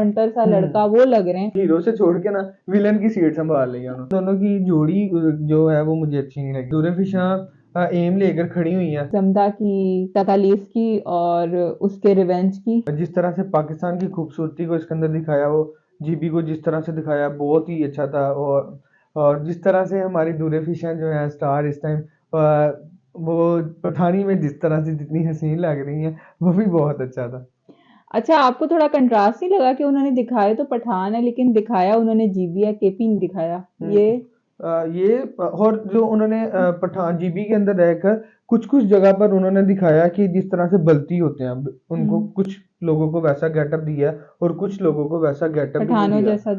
लफंटर सा लड़का वो लग रहे हैं। हीरो से छोड़ के ना विलन की सीट संभाल लिया उन्होंने। दोनों की जोड़ी जो है वो मुझे अच्छी नहीं लगी। दूरफिशा एम लेकर खड़ी हुई है, जमदा की, तकालीफ की और उसके रिवेंज की। जिस तरह से पाकिस्तान की खूबसूरती को इसके अंदर दिखाया, वो जीबी को जिस तरह से दिखाया बहुत ही अच्छा था। और जिस तरह से हमारी दूरफिशा जो है स्टार इस टाइम वो पठानी में जिस तरह से जितनी हसीन लग रही है वो भी बहुत अच्छा था। अच्छा, आपको थोड़ा कंट्रास्ट नहीं लगा कि उन्होंने दिखाया तो पठान है लेकिन दिखाया उन्होंने जीबी है, केपी नहीं दिखाया ये? ये और जो उन्होंने पठान जीबी के अंदर रहकर कुछ कुछ जगह पर उन्होंने दिखाया कि जिस तरह से बल्ती होते हैं, उनको हम्म, कुछ लोगों को वैसा गेटअप दिया और कुछ लोगों को वैसा गेटअप भी नहीं पठानों दिया। जैसा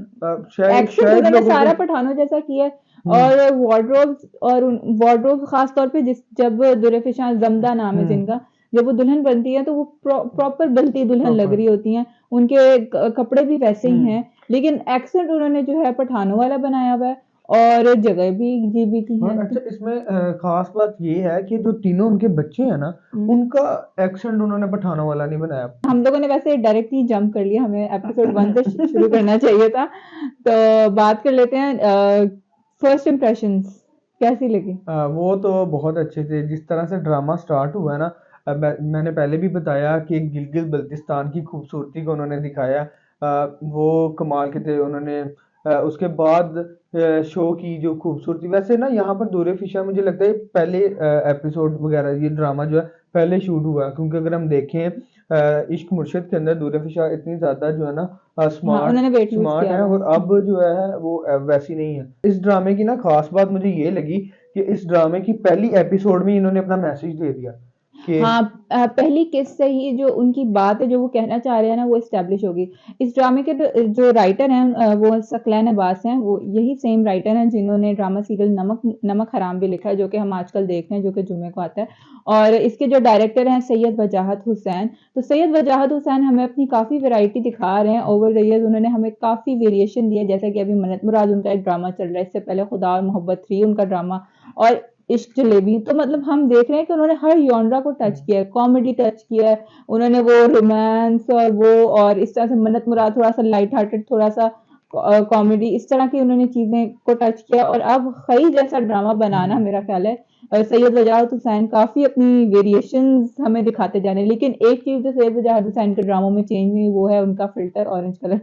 शायद एक्सेंट शायद उन्होंने लोगों को। सारा पठानों जैसा किया है। हम्म। और वार्डरोब्स और वार्डरोब खास तौर पे जब दुल्हफिशा जमदा नाम है हम्म। जिनका, जब वो दुल्हन बनती है तो वो प्रॉपर बलती दुल्हन लग प्रॉपर। रही होती हैं। उनके कपड़े भी वैसे ही हम्म। हैं, लेकिन एक्सेंट उन्होंने जो है पठानों वाला बनाया हुआ है और जगह भी जीबी की और है तो। अच्छा, इसमें खास बात ये है कि जो तीनों उनके बच्चे हैं ना, हम्म। उनका एक्सेंट उन्होंने पठानों वाला नहीं बनाया। हम लोगों ने वैसे डायरेक्ट ही जंप कर लिया, हमें एपिसोड 1 से शुरू करना चाहिए था। तो बात कर लेते हैं फर्स्ट इम्प्रेशंस कैसी लगी? वो तो बहुत अच्छे थे। जिस तरह से ड्रामा स्टार्ट हुआ है ना, मैंने पहले भी बताया कि गिलगित बल्तिस्तान की खूबसूरती को उन्होंने दिखाया। वो कमाल के थे। उन्होंने उसके बाद शो की जो खूबसूरती, वैसे ना यहाँ पर दूर फिशा मुझे लगता है पहले एपिसोड वगैरह ये ड्रामा जो है पहले शूट हुआ है, क्योंकि अगर हम देखें इश्क मुर्शिद के अंदर दूर फिशा इतनी ज्यादा जो है ना हाँ, स्मार्ट उन्होंने वेट लूज स्मार्ट किया है, हुआ है। और अब जो है वो वैसी नहीं है। इस ड्रामे की ना खास बात मुझे ये लगी कि इस ड्रामे की पहली एपिसोड में इन्होंने अपना मैसेज दे दिया कि हाँ, पहली किस से ही जो उनकी बात है जो वो कहना चाह रहे हैं ना वो एस्टेब्लिश होगी। इस ड्रामे के जो राइटर हैं वो सकलैन अब्बास हैं, वो यही सेम राइटर हैं जिन्होंने ड्रामा सीरियल नमक नमक हराम भी लिखा है, जो कि हम आजकल देख रहे हैं, जो कि जुम्मे को आता है। और इसके जो डायरेक्टर हैं सैयद वजाहत हुसैन, तो सैयद वजाहत हुसैन हमें अपनी काफ़ी वैरायटी दिखा रहे हैं ओवर द ईयर्स। उन्होंने हमें काफ़ी वेरिएशन दिया, जैसा कि अभी मन्नत मुराद उनका एक ड्रामा चल रहा है, इससे पहले खुदा और मोहब्बत 3 उनका ड्रामा, और इश्क जलेबी। तो मतलब हम देख रहे हैं कि उन्होंने हर जॉनरा को टच किया है, कॉमेडी टच किया है, उन्होंने वो रोमांस और वो, और इस तरह से मन्नत मुराद थोड़ा सा लाइट हार्टेड, थोड़ा सा कॉमेडी, इस तरह की उन्होंने चीजें को टच किया। और अब खई जैसा ड्रामा बनाना मेरा ख्याल है सैयद वजाहत हुसैन काफी अपनी वेरिएशंस हमें दिखाते जा रहे हैं। लेकिन एक चीज जो सैयद वजाहत हुसैन के ड्रामों में चेंज हुई वो है उनका फिल्टर ऑरेंज कलर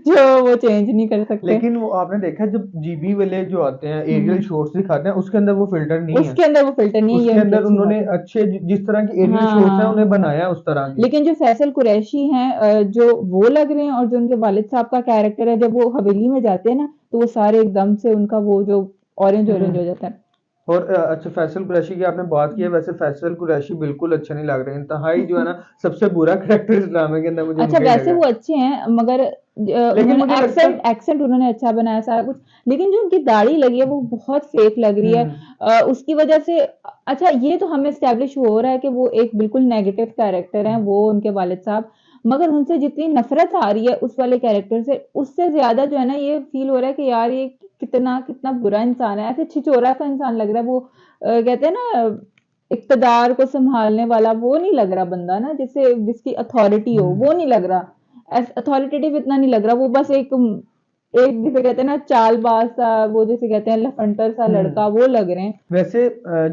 जो वो चेंज नहीं कर सकते। लेकिन वो आपने देखा जब जीबी वाले जो आते हैं एरियल हम्म, शॉट्स दिखाते हैं, उसके अंदर वो फिल्टर नहीं है। उसके अंदर वो फिल्टर नहीं है, ये उसके उनकी अंदर अच्छी उन्होंने बात है। अच्छे जिस तरह की एरियल हाँ शॉट्स हैं हाँ उन्हें हाँ। बनाया उस तरह की। लेकिन जो फैसल कुरैशी हैं जो वो लग रहे हैं, और जो उनके वालिद साहब का कैरेक्टर है, जब वो हवेली में जाते हैं ना तो वो सारे एकदम से उनका वो जो ऑरेंज ऑरेंज हो हम्म। जाता है। और अच्छा, फैसल कुरैशी की आपने बात की है, वैसे फैसल कुरैशी बिल्कुल अच्छा नहीं लग रहे, इंतहाई जो है ना सबसे बुरा करेक्टर इस ड्रामे के अंदर मुझे अच्छा, उनका ही वैसे लगा। वो अच्छे हैं मगर लेकिन उन्होंने मुझे लगता एक्सेंट एक्सेंट उन्होंने अच्छा बनाया सारा कुछ। लेकिन जो उनकी दाढ़ी लगी है वो बहुत फेक लग रही है। हम्म। उसकी वजह से अच्छा ये तो हमें एस्टेब्लिश हो रहा है कि वो एक बिल्कुल नेगेटिव कैरेक्टर हैं वो उनके वालिद साहब, मगर उनसे जितनी नफरत आ रही है उस वाले कैरेक्टर से, उससे ज्यादा जो है ना ये फील हो रहा है कि यार ये कितना कितना बुरा इंसान है, ऐसे छिछोरा सा इंसान लग रहा है वो। कहते हैं ना इक़्तिदार को सँभालने वाला वो नहीं लग रहा बंदा ना, जिससे जिसकी अथॉरिटी हो वो हम्म। नहीं लग रहा। अथॉरिटेटिव इतना नहीं लग रहा, वो बस एक एक जिसे कहते हैं ना चालबाज सा, वो जिसे कहते हैं लफंटर सा हम्म। लड़का वो लग रहे हैं। वैसे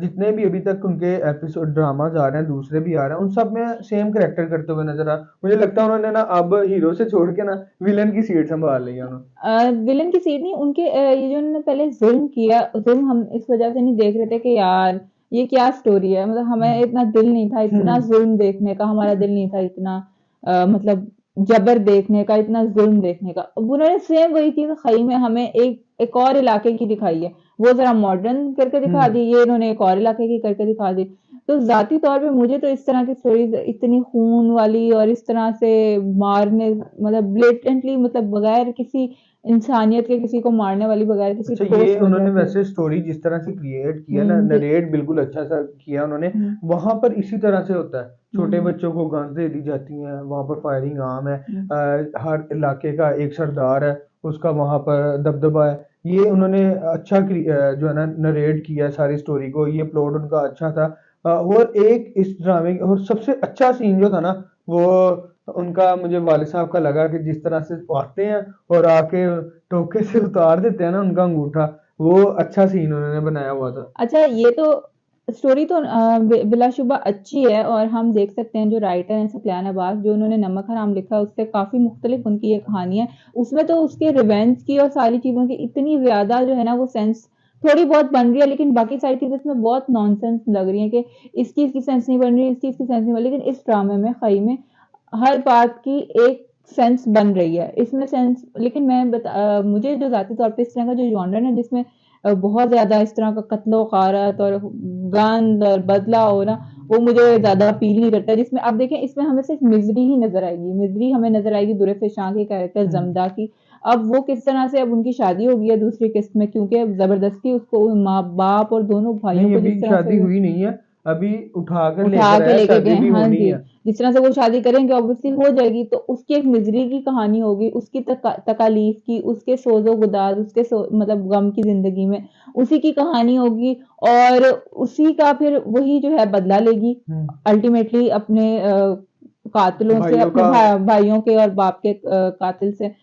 जितने भी अभी तक उनके एपिसोड ड्रामाज आ रहे हैं, दूसरे भी आ रहे हैं, उन सब में सेम करेक्टर करते हुए नजर आ। मुझे लगता है उन्होंने ना अब हीरो से छोड़ के ना विलन की सीट संभाल ली है उन्होंने। विलन की सीट नहीं उनके, ये जो उन्होंने पहले जुल्म किया, जुल्म हम इस वजह से नहीं देख रहे थे कि यार ये क्या स्टोरी है, मतलब हमें इतना दिल नहीं था इतना हम्म। जुल्म देखने का, हमारा दिल नहीं था इतना मतलब जबर देखने का, इतना जुल्म देखने का। अब उन्होंने सेम वही चीज खई में हमें एक और इलाके की दिखाई है, वो जरा मॉडर्न करके दिखा दी, हम्म। ये इन्होंने एक और इलाके की करके दिखा दी। तो जाती तौर पे मुझे तो इस तरह की स्टोरीज इतनी खून वाली और इस तरह से मारने, मतलब ब्लेटेंटली, मतलब बगैर किसी इंसानियत के किसी को मारने वाली, बगैर किसी अच्छा, ठोस ये वजह उन्होंने के। वैसे स्टोरी जिस तरह से क्रिएट किया ना, जी। नरेट बिल्कुल अच्छा सा किया उन्होंने। हम्म वहां पर इसी तरह से होता है, छोटे हम्म बच्चों को गन्स दे दी जाती हैं, वहां पर फायरिंग आम है। हम्म हर इलाके का एक सरदार है, उसका वहां पर दबदबा है। ये उन्होंने अच्छा जो है ना नरेट किया सारी स्टोरी को, ये प्लॉट उनका अच्छा था। और एक इस ड्रामे और सबसे अच्छा सीन जो था ना वो उनका मुझे वालिद साहब का लगा कि जिस तरह से आते हैं और आके टोके से उतार देते हैं ना उनका अंगूठा, वो अच्छा सीन उन्होंने बनाया हुआ था। अच्छा, ये तो स्टोरी तो बिलाशुबा अच्छी है, और हम देख सकते हैं जो राइटर हैं सफियान अब्बास, जो उन्होंने नमक हराम लिखा है, उससे काफ़ी मुख्तलिफ उनकी ये कहानी है। उसमें तो उसके रिवेंज की और सारी चीज़ों की इतनी ज़्यादा जो है ना वो सेंस थोड़ी बहुत बन रही है, लेकिन बाकी सारी चीज़ें इसमें बहुत नॉनसेंस लग रही हैं कि इस चीज़ की सेंस नहीं बन रही, इस चीज़ की सेंस नहीं बन रही, लेकिन इस ड्रामे में सही में हर बात की एक सेंस बन रही है। इसमें सेंस, लेकिन मुझे जो ज़ाती तौर पे इस तरह का जो जॉनर है जिसमें बहुत ज़्यादा इस तरह का कत्लो-गारत और गंद और बदला होना, वो मुझे ज़्यादा अपील नहीं करता है। जिसमें आप देखें, इसमें हमें सिर्फ़ मिज़री ही नज़र आएगी। मिज़री हमें नज़र आएगी दुर्र फिशां के कैरेक्टर हुँ। ज़मदा की। अब वो किस तरह से अब उनकी शादी हो गई है दूसरी किस्त में, क्योंकि ज़बरदस्ती उसको माँ-बाप और दोनों भाइयों नहीं, को अभी जिस तरह से शादी वो हुई नहीं है, अभी उठा कर उठा लेकर के आया, लेके गए, शादी भी हाँ होनी जी। है। जिस तरह से वो शादी करेंगे ऑब्वियसली हो जाएगी, तो उसकी एक मिज़री की कहानी होगी, उसकी तकालीफ की, उसके सोज़ो-गुदार, उसके मतलब गम की ज़िंदगी में, उसी की कहानी होगी, और उसी का फिर वही जो है बदला लेगी हुँ। अल्टीमेटली अपने कातिलों से, भाइयों अपने का भाइयों के और बाप के कातिल से।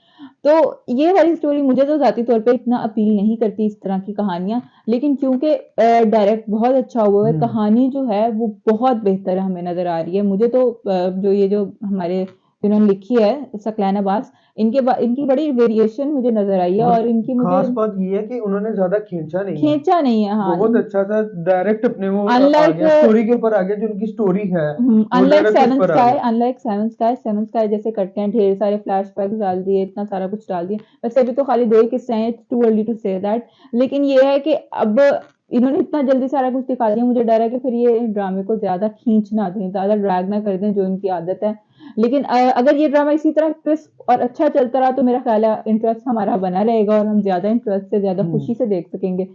तो ये वाली स्टोरी मुझे तो ज़ाती तौर पे इतना अपील नहीं करती, इस तरह की कहानियाँ, लेकिन क्योंकि डायरेक्ट बहुत अच्छा हुआ है, हुँ। कहानी जो है वो बहुत बेहतर हमें नज़र आ रही है। मुझे तो जो ये जो हमारे जिन्होंने लिखी है सकलैन अब्बास, इनकी बड़ी वेरिएशन मुझे नज़र आई है, और और इनकी मुझे ख़ास बात ये है कि उन्होंने ज़्यादा खींचा नहीं है। खींचा नहीं है, हाँ। बहुत अच्छा था, डायरेक्ट अपने वो आ अनलाइक गया, स्टोरी के ऊपर आ गया, जो उनकी स्टोरी है, वो डायरेक्ट उस पर आ गया। अनलाइक सेवन स्काई जैसे करते हैं, ढेर सारे फ्लैशबैक्स डाल दिए, इतना सारा कुछ डाल दिया। वैसे अभी तो खाली 2 ही किस्से हैं, it's too early to say that, लेकिन ये है कि अब इन्होंने इतना जल्दी सारा कुछ दिखा दिया, मुझे डर है कि फिर ये ड्रामे को ज़्यादा खींच ना दें, ज़्यादा ड्रैग ना कर दें, जो इनकी आदत है। लेकिन अगर ये ड्रामा इसी तरह क्रिस्प और अच्छा चलता रहा, तो मेरा ख़्याल है इंटरेस्ट हमारा बना रहेगा, और हम ज़्यादा इंटरेस्ट से, ज़्यादा हुँ। खुशी से देख सकेंगे।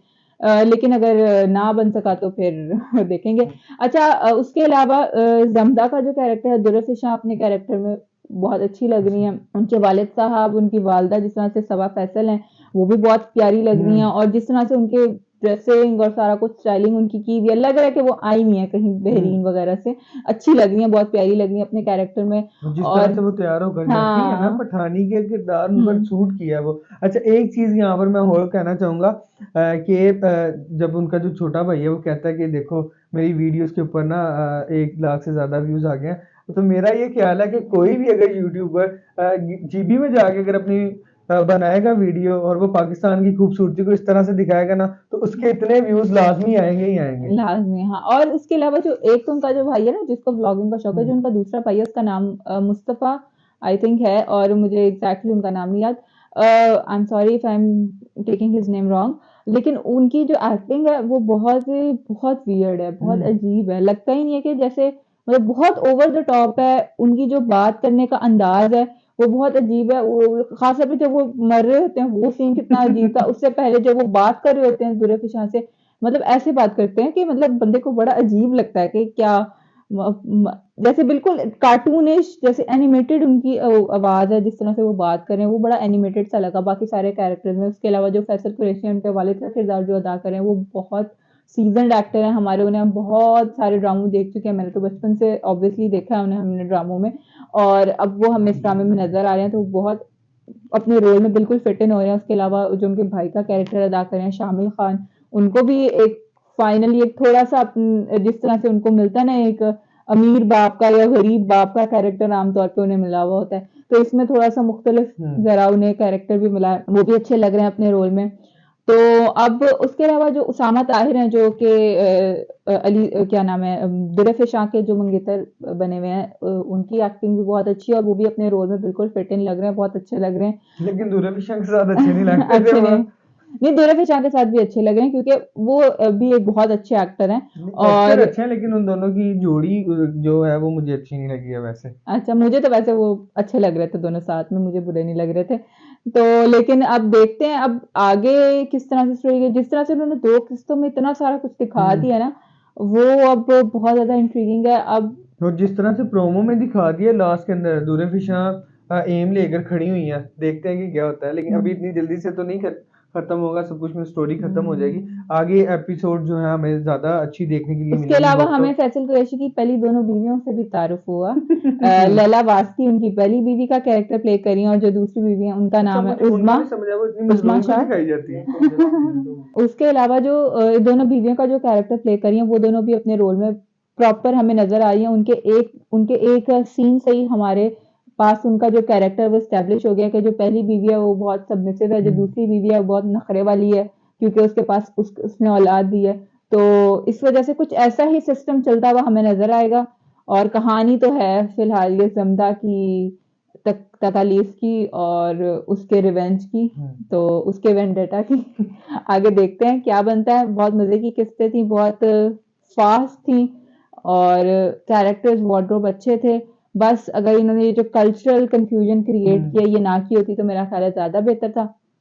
लेकिन अगर ना बन सका तो फिर देखेंगे। अच्छा, उसके अलावा ज़मदा का जो कैरेक्टर है, दुर्र फिशा अपने कैरेक्टर में बहुत अच्छी लग रही हैं। उनके वालिद साहब, उनकी वालिदा जिस तरह से सबा फैसल हैं, वो भी बहुत प्यारी लग रही हैं, हुँ। और जिस तरह से उनके ड्रेसिंग और सारा कुछ स्टाइलिंग उनकी की हुई है, लग रहा है कि वो आई हुई हैं कहीं बहरीन हुँ। वगैरह से। अच्छी लग रही हैं, बहुत प्यारी लग रही हैं अपने कैरेक्टर में। और जिस तरह और से वो तैयार होकर जाती है ना, हाँ, पठानी के किरदार उन पर हुँ, सूट किया है वो। अच्छा, एक चीज़ यहाँ पर मैं और कहना चाहूँगा कि जब उनका जो छोटा भाई है वो कहता है कि देखो मेरी वीडियोज़ के ऊपर ना 1 लाख से ज़्यादा व्यूज़ आ गए हैं। तो मेरा ये ख़्याल है कि कोई भी अगर यूट्यूबर जीबी में जाके अगर अपनी बनाएगा वीडियो और वो पाकिस्तान की खूबसूरती को इस तरह से दिखाएगा ना, तो उसके इतने व्यूज़ लाज़मी आएँगे ही आएँगे। लाज़मी, हाँ। और उसके अलावा जो एक तो उनका जो भाई है ना, जिसको व्लॉगिंग का शौक है, जो हुँ। उनका दूसरा भाई है, उसका नाम मुस्तफ़ा आई थिंक है, और मुझे एग्ज़ैक्टली उनका नाम नहीं याद। I am sorry if I am taking his name wrong, लेकिन उनकी जो एक्टिंग है वो बहुत वियर्ड है, बहुत हुँ। अजीब है। लगता ही नहीं है कि जैसे मतलब बहुत ओवर द टॉप है, उनकी जो बात करने का अंदाज़ है, वो बहुत अजीब है। वो ख़ास तौर पे जब वो मर रहे होते हैं, वो सीन कितना अजीब था। उससे पहले जब वो बात कर रहे होते हैं ज़ुल्फ़ फिशां से, मतलब ऐसे बात करते हैं कि मतलब बंदे को बड़ा अजीब लगता है कि क्या म म जैसे बिल्कुल कार्टूनिश, जैसे एनिमेटेड उनकी आवाज़ है, जिस तरह से वो बात कर रहे हैं, वो बड़ा एनिमेटेड सा लगा बाकी सारे कैरेक्टर्स में। उसके अलावा जो फैसल कुरैशी हैं, उनके वालिद का किरदार जो अदा कर रहे हैं, वो बहुत सीज़न्ड एक्टर हैं हमारे, उन्हें हम बहुत सारे ड्रामों देख चुके हैं। मैंने तो बचपन से ऑब्वियसली देखा है उन्हें हमने ड्रामों में, और अब वो हमें इस ड्रामे में नज़र आ रहे हैं, तो बहुत अपने रोल में बिल्कुल फिट इन हो रहे हैं। उसके अलावा जो उनके भाई का कैरेक्टर अदा कर रहे हैं शामिल खान, उनको भी एक फाइनली एक थोड़ा-सा जिस तरह से उनको मिलता है ना एक अमीर बाप का या गरीब बाप का कैरेक्टर आम तौर पे उन्हें मिला हुआ होता है। तो इसमें थोड़ा-सा मुख्तलिफ हुँ। ज़रा उन्हें कैरेक्टर भी मिला है, वो भी अच्छे लग रहे हैं अपने रोल में। तो अब उसके अलावा जो उसामा ताहिर हैं, जो कि क्या नाम है, दुर्र शाह के जो मंगेतर बने हुए हैं, उनकी एक्टिंग भी बहुत अच्छी है, और वो भी अपने रोल में बिल्कुल फिट इन लग रहे हैं, बहुत अच्छे लग रहे हैं। लेकिन दूरदर्शन के साथ अच्छे नहीं लगते थे अच्छे वो। नहीं, नहीं, दुर्र शाह के साथ भी अच्छे लग रहे हैं, क्योंकि वो भी एक बहुत अच्छे एक्टर हैं। एक्टर और अच्छे हैं, लेकिन उन दोनों की जोड़ी जो है वो मुझे अच्छी नहीं लगी है वैसे। अच्छा, मुझे तो वैसे वो अच्छे लग रहे थे दोनों साथ में, मुझे बुरे नहीं लग रहे थे। तो लेकिन अब देखते हैं अब आगे किस तरह से स्टोरी, जिस तरह से उन्होंने 2 किस्तों में इतना सारा कुछ दिखा हुँ। दिया ना, वो अब बहुत ज़्यादा इंट्रिगिंग है। अब और जिस तरह से प्रोमो में दिखा दिया लास्ट के अंदर दूरदर्शन एम लेकर खड़ी हुई हैं, देखते हैं कि क्या होता है, लेकिन हुँ। अभी इतनी जल्दी से तो नहीं कर खत्म होगा, सब कुछ में स्टोरी खत्म हो जाएगी। आगे एपिसोड जो है हमें ज्यादा अच्छी देखने के लिए उसके मिलेंगी अलावा होप हमें तो। फैसल कुरैशी की पहली दोनों बीवियों से भी तारुफ हुआ। लैला वास्ती उनकी पहली बीवी का कैरेक्टर प्ले करी और जो दूसरी बीवी है उनका अच्छा, नाम है मुझे उनका उज़मा। नहीं समझ आया, वो इतनी उज़मा मजलूम क्यों शाह। दिखाई जाती है? उसके अलावा जो दोनों बीवियों का जो कैरेक्टर प्ले करी है वो दोनों भी अपने रोल में प्रॉपर हमें नजर आ रही है। उनके एक सीन से ही हमारे पास उनका जो कैरेक्टर वो स्टैब्लिश हो गया कि जो पहली बीवी है वो बहुत सबमिसिव है, जो दूसरी बीवी है वो बहुत नखरे वाली है क्योंकि उसके पास उसने औलाद दी है। तो इस वजह से कुछ ऐसा ही सिस्टम चलता हुआ हमें नजर आएगा। और कहानी तो है फिलहाल ये जमदा की तकालीफ की और उसके रिवेंज की, तो उसके वेंडेटा की। आगे देखते हैं क्या बनता है। बहुत मजे की किस्तें थी, बहुत फास्ट थी और कैरेक्टर्स वार्डरोब अच्छे थे। बस अगर इन्होंने ये जो कल्चरल कंफ्यूजन क्रिएट किया ये ना की होती तो मेरा ख्याल है ज्यादा बेहतर था।